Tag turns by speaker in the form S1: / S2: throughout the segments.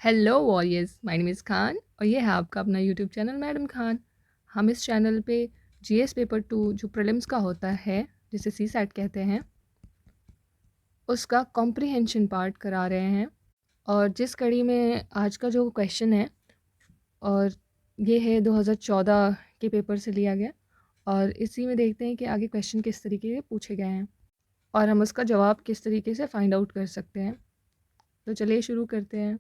S1: Hello warriors, my name is Khan और ये है आपका अपना यूट्यूब चैनल मैडम खान। हम इस चैनल पे जीएस पेपर 2 जो प्रीलिम्स का होता है, जिसे सी सैट कहते हैं, उसका कॉम्प्रिहेंशन पार्ट करा रहे हैं। और जिस कड़ी में आज का जो क्वेश्चन है, और ये है 2014 के पेपर से लिया गया, और इसी में देखते हैं कि आगे क्वेश्चन किस तरीके के पूछे गए हैं और हम उसका जवाब किस तरीके से फाइंड आउट कर सकते हैं। तो चलिए शुरू करते हैं।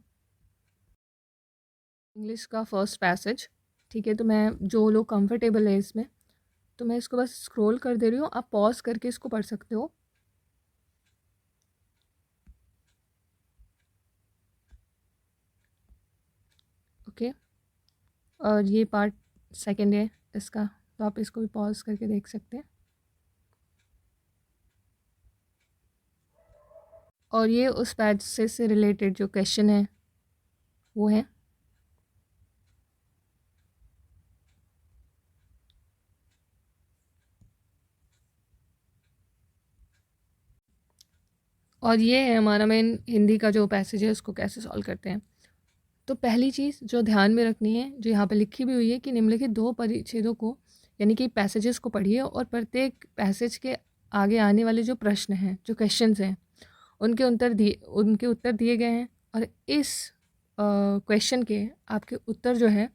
S1: इंग्लिश का फर्स्ट पैसेज, ठीक है। तो मैं, जो लोग कंफर्टेबल है इसमें, तो मैं इसको बस स्क्रॉल कर दे रही हूँ, आप पॉज करके इसको पढ़ सकते हो। ओके, और ये पार्ट सेकंड है इसका, तो आप इसको भी पॉज करके देख सकते हैं। और ये उस पैसेज से रिलेटेड जो क्वेश्चन है वो है, और ये है हमारा मेन हिंदी का जो पैसेज है, उसको कैसे सॉल्व करते हैं। तो पहली चीज़ जो ध्यान में रखनी है, जो यहाँ पे लिखी भी हुई है, कि निम्नलिखित दो परिच्छेदों को, यानी कि पैसेजेस को पढ़िए और प्रत्येक पैसेज के आगे आने वाले जो प्रश्न हैं, जो क्वेश्चंस हैं, उनके उत्तर दिए गए हैं। और इस क्वेश्चन के आपके उत्तर जो है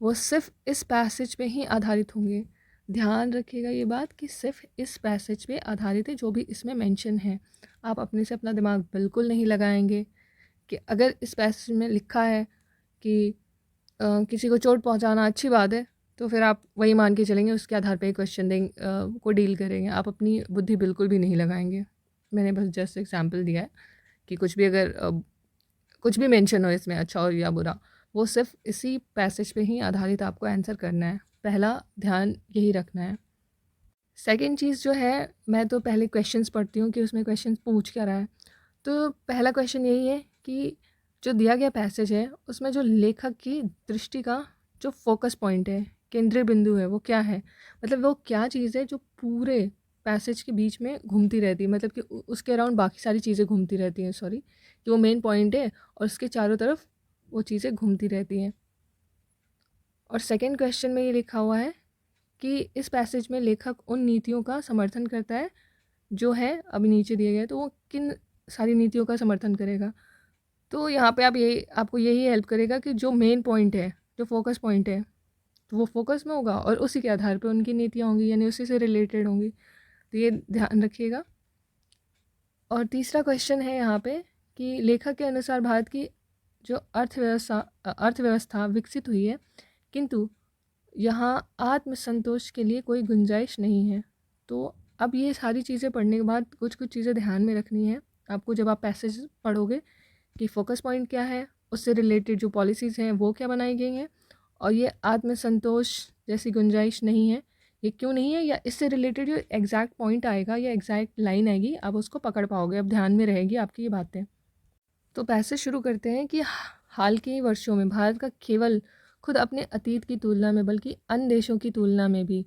S1: वो सिर्फ इस पैसेज पे ही आधारित होंगे। ध्यान रखिएगा ये बात कि सिर्फ इस पैसेज पे आधारित है जो भी इसमें मेंशन है। आप अपने से अपना दिमाग बिल्कुल नहीं लगाएंगे कि अगर इस पैसेज में लिखा है कि किसी को चोट पहुंचाना अच्छी बात है, तो फिर आप वही मान के चलेंगे, उसके आधार पे क्वेश्चन को डील करेंगे। आप अपनी बुद्धि बिल्कुल भी नहीं लगाएंगे। मैंने बस जस्ट एग्जांपल दिया है कि कुछ भी अगर कुछ भी मेंशन हो इसमें, अच्छा हो या बुरा, वो सिर्फ इसी पैसेज पे ही आधारित आपको आंसर करना है। पहला ध्यान यही रखना है। सेकंड चीज़ जो है, मैं तो पहले क्वेश्चंस पढ़ती हूँ कि उसमें क्वेश्चंस पूछ क्या रहा है। तो पहला क्वेश्चन यही है कि जो दिया गया पैसेज है उसमें जो लेखक की दृष्टि का जो फोकस पॉइंट है, केंद्रीय बिंदु है, वो क्या है। मतलब वो क्या चीज़ है जो पूरे पैसेज के बीच में घूमती रहती है, मतलब कि उसके अराउंड बाकी सारी चीज़ें घूमती रहती हैं, सॉरी, कि वो मेन पॉइंट है और उसके चारों तरफ वो चीज़ें घूमती रहती हैं। और सेकेंड क्वेश्चन में ये लिखा हुआ है कि इस पैसेज में लेखक उन नीतियों का समर्थन करता है जो है अभी नीचे दिए गए, तो वो किन सारी नीतियों का समर्थन करेगा। तो यहाँ पे आपको यही हेल्प करेगा कि जो मेन पॉइंट है, जो फोकस पॉइंट है, तो वो फोकस में होगा और उसी के आधार पे उनकी नीतियाँ होंगी, यानी उसी से रिलेटेड होंगी। तो ये ध्यान रखिएगा। और तीसरा क्वेश्चन है यहाँ पे कि लेखक के अनुसार भारत की जो अर्थव्यवस्था विकसित हुई है, किंतु यहाँ आत्मसंतोष के लिए कोई गुंजाइश नहीं है। तो अब ये सारी चीज़ें पढ़ने के बाद कुछ कुछ चीज़ें ध्यान में रखनी है आपको जब आप पैसेज पढ़ोगे, कि फोकस पॉइंट क्या है, उससे रिलेटेड जो पॉलिसीज़ हैं वो क्या बनाई गई हैं, और ये आत्मसंतोष जैसी गुंजाइश नहीं है, ये क्यों नहीं है, या इससे रिलेटेड जो एग्जैक्ट पॉइंट आएगा या एग्जैक्ट लाइन आएगी, आप उसको पकड़ पाओगे, अब ध्यान में रहेगी आपकी ये बातें। तो पैसेज शुरू करते हैं कि हाल के वर्षों में भारत का केवल खुद अपने अतीत की तुलना में बल्कि अन्य देशों की तुलना में भी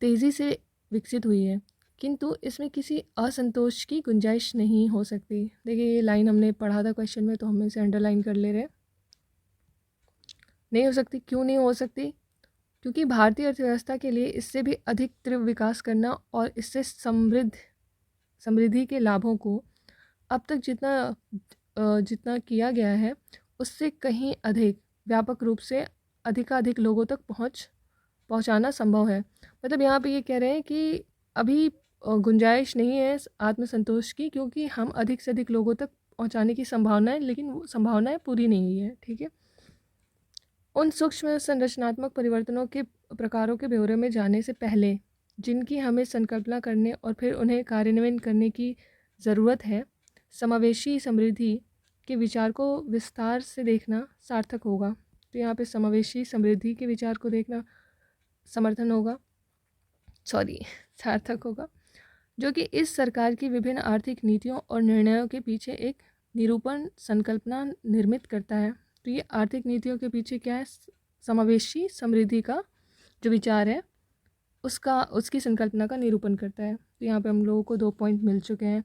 S1: तेज़ी से विकसित हुई है, किंतु इसमें किसी असंतोष की गुंजाइश नहीं हो सकती। देखिए ये लाइन हमने पढ़ा था क्वेश्चन में, तो हम इसे अंडरलाइन कर ले रहे हैं। नहीं हो सकती, क्यों नहीं हो सकती? क्योंकि भारतीय अर्थव्यवस्था के लिए इससे भी अधिक तीव्र विकास करना और इससे समृद्धि के लाभों को अब तक जितना किया गया है, उससे कहीं अधिक व्यापक रूप से अधिकाधिक लोगों तक पहुंचाना संभव है। मतलब यहाँ पे ये कह रहे हैं कि अभी गुंजाइश नहीं है आत्मसंतोष की, क्योंकि हम अधिक से अधिक लोगों तक पहुंचाने की संभावना है, लेकिन वो संभावनाएं पूरी नहीं हुई है। ठीक है। उन सूक्ष्म संरचनात्मक परिवर्तनों के प्रकारों के ब्यौरे में जाने से पहले, जिनकी हमें संकल्पना करने और फिर उन्हें कार्यान्वयन करने की ज़रूरत है, समावेशी समृद्धि के विचार को विस्तार से देखना सार्थक होगा। तो यहाँ पे समावेशी समृद्धि के विचार को देखना समर्थन होगा, सॉरी, सार्थक होगा, जो कि इस सरकार की विभिन्न आर्थिक नीतियों और निर्णयों के पीछे एक निरूपण संकल्पना निर्मित करता है। तो ये आर्थिक नीतियों के पीछे क्या है, समावेशी समृद्धि का जो विचार है उसकी संकल्पना का निरूपण करता है। तो यहाँ पे हम लोगों को 2 पॉइंट मिल चुके हैं।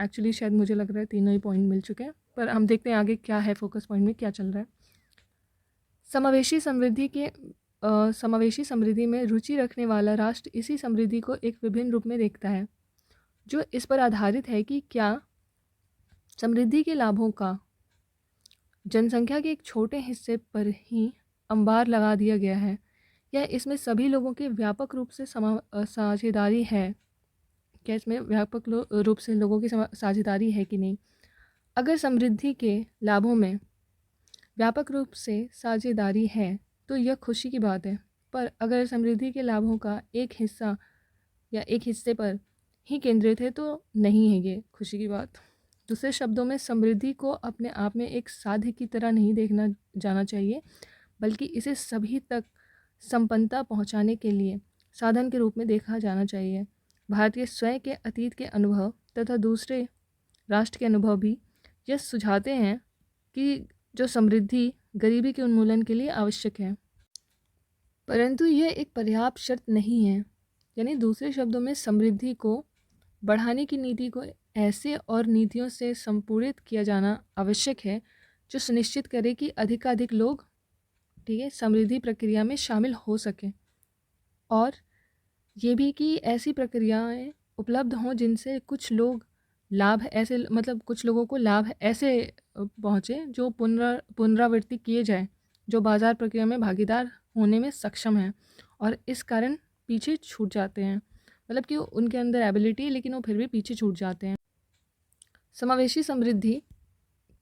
S1: एक्चुअली शायद मुझे लग रहा है तीनों ही पॉइंट मिल चुके हैं। पर हम देखते हैं आगे क्या है, फोकस पॉइंट में क्या चल रहा है। समावेशी समृद्धि के समावेशी समृद्धि में रुचि रखने वाला राष्ट्र इसी समृद्धि को एक विभिन्न रूप में देखता है, जो इस पर आधारित है कि क्या समृद्धि के लाभों का जनसंख्या के एक छोटे हिस्से पर ही अंबार लगा दिया गया है, या इसमें सभी लोगों के व्यापक रूप से साझेदारी है। क्या इसमें व्यापक रूप से लोगों की साझेदारी है कि नहीं। अगर समृद्धि के लाभों में व्यापक रूप से साझेदारी है तो यह खुशी की बात है, पर अगर समृद्धि के लाभों का एक हिस्सा या एक हिस्से पर ही केंद्रित है तो नहीं है ये खुशी की बात। दूसरे शब्दों में, समृद्धि को अपने आप में एक साध्य की तरह नहीं देखना जाना चाहिए, बल्कि इसे सभी तक संपन्नता पहुंचाने के लिए साधन के रूप में देखा जाना चाहिए। भारत के स्वयं के अतीत के अनुभव तथा दूसरे राष्ट्र के अनुभव भी यह सुझाते हैं कि जो समृद्धि गरीबी के उन्मूलन के लिए आवश्यक है, परंतु यह एक पर्याप्त शर्त नहीं है। यानी दूसरे शब्दों में, समृद्धि को बढ़ाने की नीति को ऐसे और नीतियों से संपूर्णित किया जाना आवश्यक है जो सुनिश्चित करे कि अधिकाधिक लोग, ठीक है, समृद्धि प्रक्रिया में शामिल हो सकें, और ये भी कि ऐसी प्रक्रियाएं उपलब्ध हों जिनसे कुछ लोग लाभ ऐसे, मतलब कुछ लोगों को लाभ ऐसे पहुँचे जो पुनरावृत्ति किए जाए, जो बाजार प्रक्रिया में भागीदार होने में सक्षम हैं और इस कारण पीछे छूट जाते हैं। मतलब कि उनके अंदर एबिलिटी है लेकिन वो फिर भी पीछे छूट जाते हैं। समावेशी समृद्धि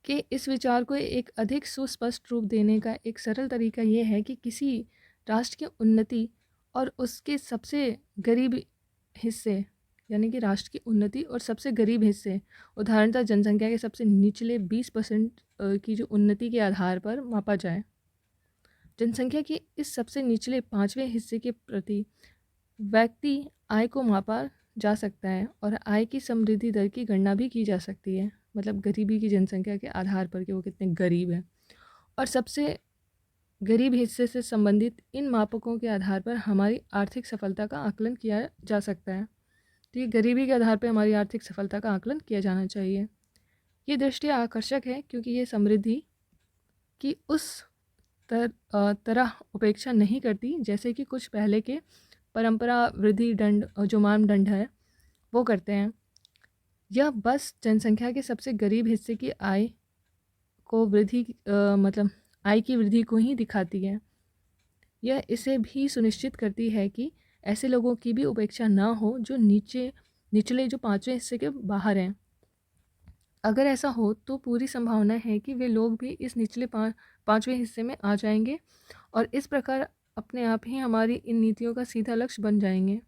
S1: के इस विचार को एक अधिक सुस्पष्ट रूप देने का एक सरल तरीका ये है कि किसी राष्ट्र की उन्नति और उसके सबसे गरीब हिस्से, यानी कि राष्ट्र की उन्नति और सबसे गरीब हिस्से, उदाहरणतः जनसंख्या के सबसे निचले 20% की जो उन्नति के आधार पर मापा जाए। जनसंख्या के इस सबसे निचले 5वें हिस्से के प्रति व्यक्ति आय को मापा जा सकता है और आय की समृद्धि दर की गणना भी की जा सकती है, मतलब गरीबी की जनसंख्या के आधार पर कि वो कितने गरीब हैं। और सबसे गरीब हिस्से से संबंधित इन मापकों के आधार पर हमारी आर्थिक सफलता का आकलन किया जा सकता है। तो ये गरीबी के आधार पर हमारी आर्थिक सफलता का आकलन किया जाना चाहिए। ये दृष्टि आकर्षक है क्योंकि ये समृद्धि की उस तरह उपेक्षा नहीं करती जैसे कि कुछ पहले के परंपरा वृद्धि दंड, जो मानदंड है, वो करते हैं। यह बस जनसंख्या के सबसे गरीब हिस्से की आय को वृद्धि, मतलब आय की वृद्धि को ही दिखाती है। यह इसे भी सुनिश्चित करती है कि ऐसे लोगों की भी उपेक्षा ना हो जो निचले जो 5वें हिस्से के बाहर हैं। अगर ऐसा हो तो पूरी संभावना है कि वे लोग भी इस निचले 5वें हिस्से में आ जाएंगे और इस प्रकार अपने आप ही हमारी इन नीतियों का सीधा लक्ष्य बन जाएंगे।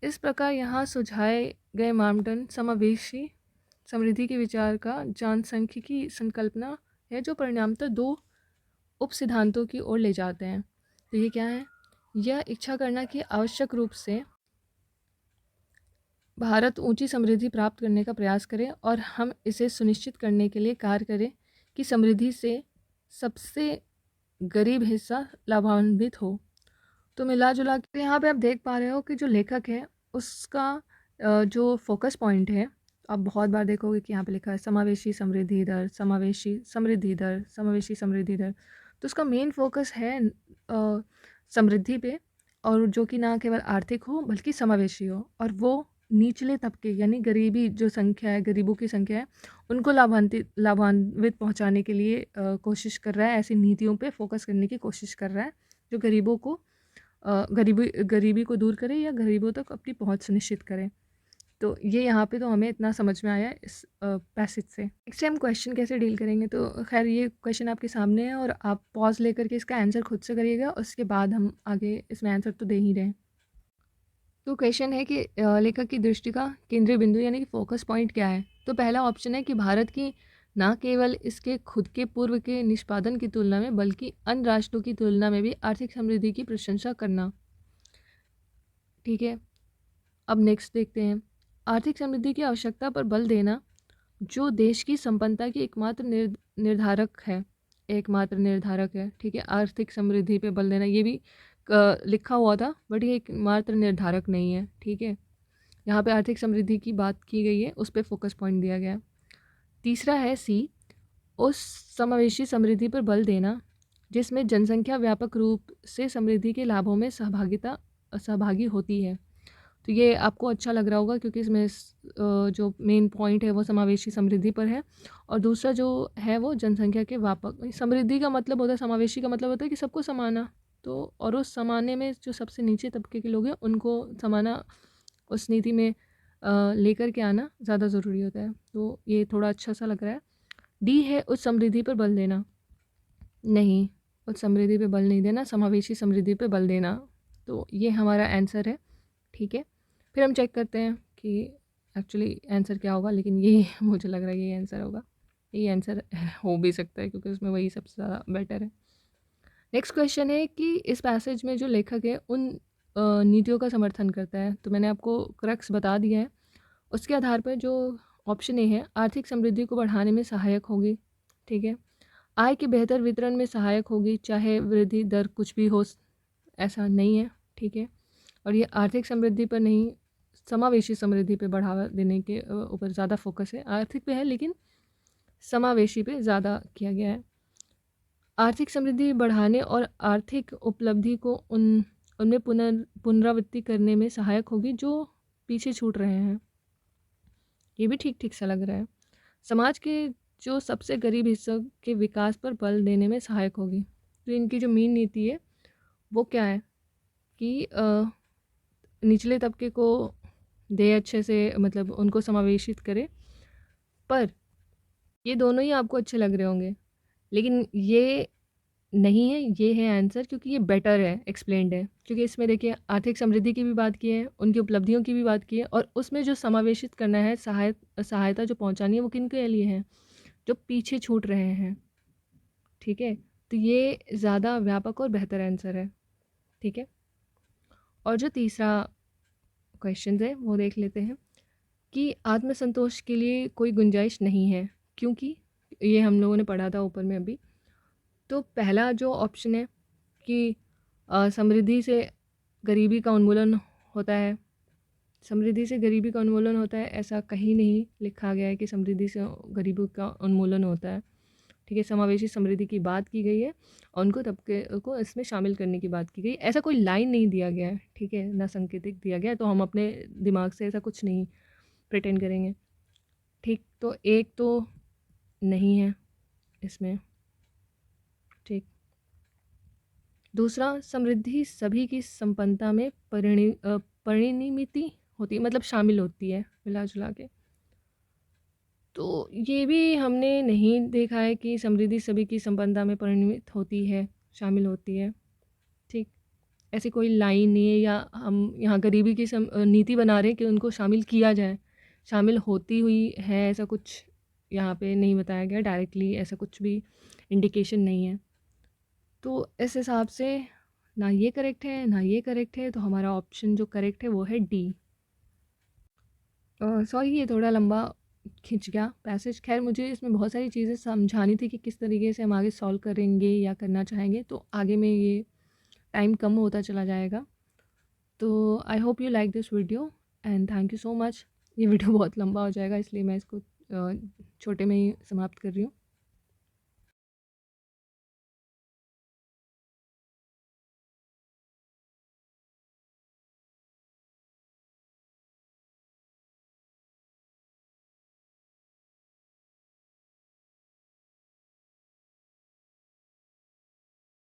S1: इस प्रकार यहाँ सुझाए गए मानदंड समावेशी समृद्धि के विचार का जनसांख्यिकी संकल्पना है जो परिणामतः 2 उप सिद्धांतों की ओर ले जाते हैं। तो ये क्या है? यह इच्छा करना कि आवश्यक रूप से भारत ऊंची समृद्धि प्राप्त करने का प्रयास करे और हम इसे सुनिश्चित करने के लिए कार्य करें कि समृद्धि से सबसे गरीब हिस्सा लाभान्वित हो। तो मिला जुला के यहाँ पे आप देख पा रहे हो कि जो लेखक है उसका जो फोकस पॉइंट है, आप बहुत बार देखोगे कि यहाँ पे लिखा है समावेशी समृद्धि दर, समावेशी समृद्धि दर, समावेशी समृद्धि दर। तो उसका मेन फोकस है समृद्धि पे, और जो कि ना केवल आर्थिक हो बल्कि समावेशी हो, और वो निचले तबके यानी गरीबी जो संख्या है, गरीबों की संख्या है, उनको लाभान्वित पहुंचाने के लिए कोशिश कर रहा है। ऐसी नीतियों पे फोकस करने की कोशिश कर रहा है जो गरीबों को गरीबी को दूर करे या गरीबों तक अपनी पहुंच सुनिश्चित करे। तो ये यहाँ पे तो हमें इतना समझ में आया इस पैसेज से। नेक्स्ट टाइम क्वेश्चन कैसे डील करेंगे, तो खैर ये क्वेश्चन आपके सामने है और आप पॉज लेकर के इसका आंसर खुद से करिएगा, उसके बाद हम आगे इसमें आंसर तो दे ही रहे हैं। तो क्वेश्चन है कि लेखक की दृष्टि का केंद्रीय बिंदु यानी कि फोकस पॉइंट क्या है। तो पहला ऑप्शन है कि भारत की न केवल इसके खुद के पूर्व के निष्पादन की तुलना में बल्कि अन्य राष्ट्रों की तुलना में भी आर्थिक समृद्धि की प्रशंसा करना। ठीक है, अब नेक्स्ट देखते हैं। आर्थिक समृद्धि की आवश्यकता पर बल देना जो देश की संपन्नता की एकमात्र निर्धारक है। ठीक है, आर्थिक समृद्धि पे बल देना, ये भी लिखा हुआ था बट ये एकमात्र निर्धारक नहीं है। ठीक है, यहाँ पे आर्थिक समृद्धि की बात की गई है, उस पर फोकस पॉइंट दिया गया है। तीसरा है सी, उस समावेशी समृद्धि पर बल देना जिसमें जनसंख्या व्यापक रूप से समृद्धि के लाभों में सहभागी होती है। तो ये आपको अच्छा लग रहा होगा क्योंकि इसमें जो मेन पॉइंट है वो समावेशी समृद्धि पर है। और दूसरा जो है वो जनसंख्या के व्यापक समृद्धि का मतलब होता है, समावेशी का मतलब होता है कि सबको समाना। तो और उस समाने में जो सबसे नीचे तबके के लोग हैं उनको समाना, उस नीति में लेकर के आना ज़्यादा ज़रूरी होता है। तो ये थोड़ा अच्छा सा लग रहा है। डी है उच्च समृद्धि पर बल देना। नहीं, उच्च समृद्धि पे बल नहीं देना, समावेशी समृद्धि पे बल देना। तो ये हमारा आंसर है। ठीक है, फिर हम चेक करते हैं कि एक्चुअली आंसर क्या होगा, लेकिन ये मुझे लग रहा है ये आंसर होगा। ये आंसर हो भी सकता है क्योंकि उसमें वही सबसे ज़्यादा बेटर है। नेक्स्ट क्वेश्चन है कि इस पैसेज में जो लेखक है उन नीतियों का समर्थन करता है। तो मैंने आपको क्रक्स बता दिया है। उसके आधार पर जो ऑप्शन ए है, आर्थिक समृद्धि को बढ़ाने में सहायक होगी। ठीक है, आय के बेहतर वितरण में सहायक होगी, चाहे वृद्धि दर कुछ भी हो, ऐसा नहीं है। ठीक है, और ये आर्थिक समृद्धि पर नहीं, समावेशी समृद्धि पे बढ़ावा देने के ऊपर ज़्यादा फोकस है। आर्थिक पे है लेकिन समावेशी पे ज़्यादा किया गया है। आर्थिक समृद्धि बढ़ाने और आर्थिक उपलब्धि को उनमें पुनरावृत्ति करने में सहायक होगी जो पीछे छूट रहे हैं। ये भी ठीक ठीक सा लग रहा है। समाज के जो सबसे गरीब हिस्सों के विकास पर बल देने में सहायक होगी। तो इनकी जो मेन नीति है वो क्या है कि निचले तबके को दे अच्छे से, मतलब उनको समावेशित करे। पर ये दोनों ही आपको अच्छे लग रहे होंगे, लेकिन ये नहीं है, ये है आंसर क्योंकि ये बेटर है, एक्सप्लेन्ड है। क्योंकि इसमें देखिए आर्थिक समृद्धि की भी बात की है, उनकी उपलब्धियों की भी बात की है, और उसमें जो समावेशित करना है, सहायता जो पहुंचानी है वो किन के लिए है, जो पीछे छूट रहे हैं। ठीक है, तो ये ज़्यादा व्यापक और बेहतर आंसर है। ठीक है, और जो तीसरा क्वेश्चन है वो देख लेते हैं कि आत्मसंतोष के लिए कोई गुंजाइश नहीं है, क्योंकि ये हम लोगों ने पढ़ा था ऊपर में अभी। तो पहला जो ऑप्शन है कि समृद्धि से गरीबी का उन्मूलन होता है, समृद्धि से गरीबी का उन्मूलन होता है, ऐसा कहीं नहीं लिखा गया है कि समृद्धि से गरीबी का उन्मूलन होता है। ठीक है, समावेशी समृद्धि की बात की गई है और उनको तबके को इसमें शामिल करने की बात की गई। ऐसा कोई लाइन नहीं दिया गया है, ठीक है, ना संकेतिक दिया गया है, तो हम अपने दिमाग से ऐसा कुछ नहीं प्रिटेंड करेंगे। ठीक, तो एक तो नहीं है इसमें। ठीक, दूसरा, समृद्धि सभी की संपन्नता में परिणमित होती है, मतलब शामिल होती है मिला जुला के। तो ये भी हमने नहीं देखा है कि समृद्धि सभी की संपन्नता में परिणमित होती है, शामिल होती है। ठीक, ऐसी कोई लाइन नहीं है, या हम यहाँ गरीबी की नीति बना रहे हैं कि उनको शामिल किया जाए, शामिल होती हुई है, ऐसा कुछ यहाँ पे नहीं बताया गया डायरेक्टली, ऐसा कुछ भी इंडिकेशन नहीं है। तो इस हिसाब से ना ये करेक्ट है ना ये करेक्ट है, तो हमारा ऑप्शन जो करेक्ट है वो है डी। सॉरी, ये थोड़ा लंबा खिंच गया पैसेज। खैर, मुझे इसमें बहुत सारी चीज़ें समझानी थी कि किस तरीके से हम आगे सॉल्व करेंगे या करना चाहेंगे, तो आगे में ये टाइम कम होता चला जाएगा। तो I hope you like this video and thank you so much. ये वीडियो बहुत लंबा हो जाएगा, इसलिए मैं इसको छोटे में ही समाप्त कर रही हूँ।